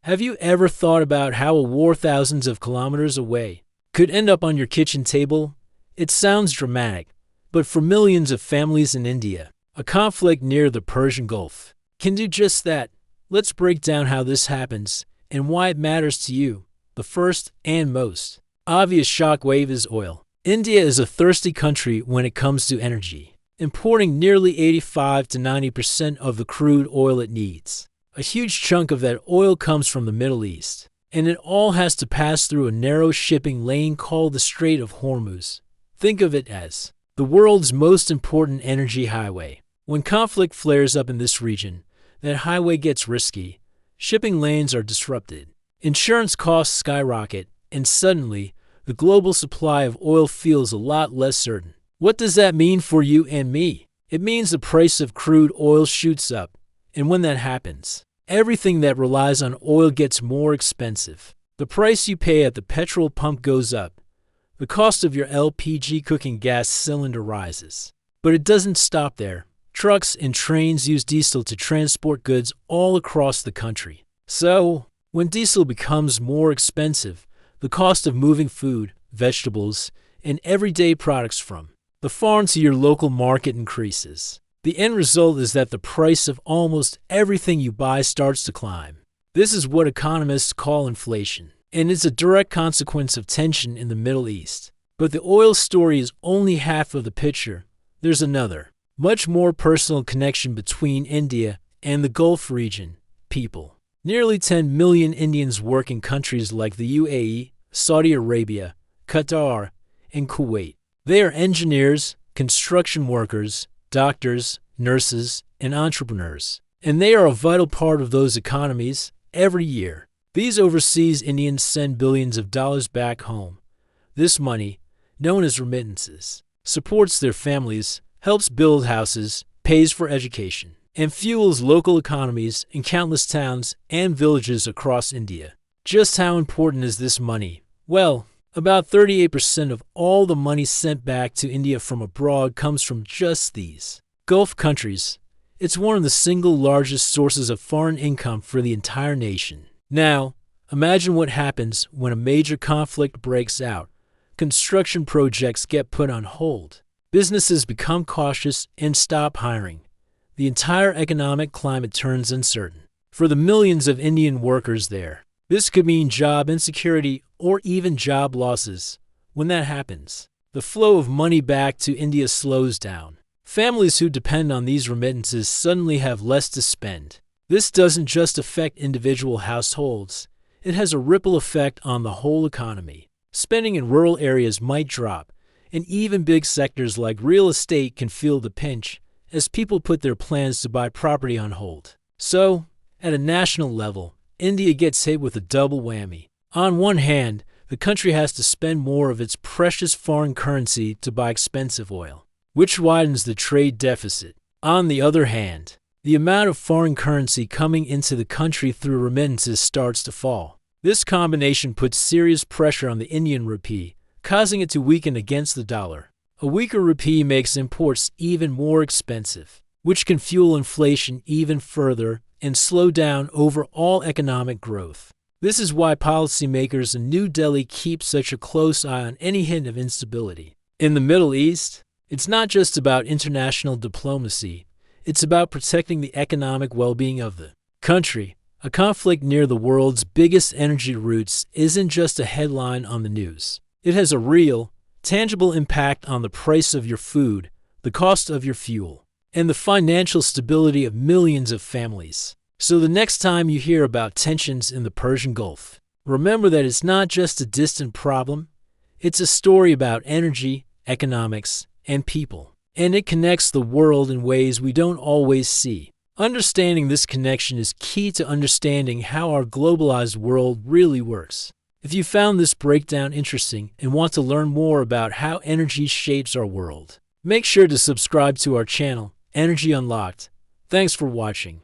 Have you ever thought about how a war thousands of kilometers away could end up on your kitchen table? It sounds dramatic, but for millions of families in India, a conflict near the Persian Gulf can do just that. Let's break down how this happens and why it matters to you. The first and most obvious shockwave is oil. India is a thirsty country when it comes to energy, importing nearly 85 to 90% of the crude oil it needs. A huge chunk of that oil comes from the Middle East, and it all has to pass through a narrow shipping lane called the Strait of Hormuz. Think of it as the world's most important energy highway. When conflict flares up in this region, that highway gets risky. Shipping lanes are disrupted, insurance costs skyrocket, and suddenly, the global supply of oil feels a lot less certain. What does that mean for you and me? It means the price of crude oil shoots up, and when that happens, everything that relies on oil gets more expensive. The price you pay at the petrol pump goes up. The cost of your LPG cooking gas cylinder rises. But it doesn't stop there. Trucks and trains use diesel to transport goods all across the country. So, when diesel becomes more expensive, the cost of moving food, vegetables, and everyday products from the farm to your local market increases. The end result is that the price of almost everything you buy starts to climb. This is what economists call inflation, and it's a direct consequence of tension in the Middle East. But the oil story is only half of the picture. There's another, much more personal connection between India and the Gulf region: people. Nearly 10 million Indians work in countries like the UAE, Saudi Arabia, Qatar, and Kuwait. They are engineers, construction workers, doctors, nurses, and entrepreneurs. And they are a vital part of those economies every year. These overseas Indians send billions of dollars back home. This money, known as remittances, supports their families, helps build houses, pays for education, and fuels local economies in countless towns and villages across India. Just how important is this money? Well, about 38% of all the money sent back to India from abroad comes from just these Gulf countries. It's one of the single largest sources of foreign income for the entire nation. Now, imagine what happens when a major conflict breaks out. Construction projects get put on hold. Businesses become cautious and stop hiring. The entire economic climate turns uncertain. For the millions of Indian workers there, this could mean job insecurity or even job losses. When that happens, the flow of money back to India slows down. Families who depend on these remittances suddenly have less to spend. This doesn't just affect individual households. It has a ripple effect on the whole economy. Spending in rural areas might drop, and even big sectors like real estate can feel the pinch as people put their plans to buy property on hold. So, at a national level, India gets hit with a double whammy. On one hand, the country has to spend more of its precious foreign currency to buy expensive oil, which widens the trade deficit. On the other hand, the amount of foreign currency coming into the country through remittances starts to fall. This combination puts serious pressure on the Indian rupee, causing it to weaken against the dollar. A weaker rupee makes imports even more expensive, which can fuel inflation even further and slow down overall economic growth. This is why policymakers in New Delhi keep such a close eye on any hint of instability. In the Middle East, it's not just about international diplomacy, it's about protecting the economic well-being of the country. A conflict near the world's biggest energy routes isn't just a headline on the news. It has a real, tangible impact on the price of your food, the cost of your fuel, and the financial stability of millions of families. So the next time you hear about tensions in the Persian Gulf, remember that it's not just a distant problem, it's a story about energy, economics, and people. And it connects the world in ways we don't always see. Understanding this connection is key to understanding how our globalized world really works. If you found this breakdown interesting and want to learn more about how energy shapes our world, make sure to subscribe to our channel, Energy Unlocked. Thanks for watching.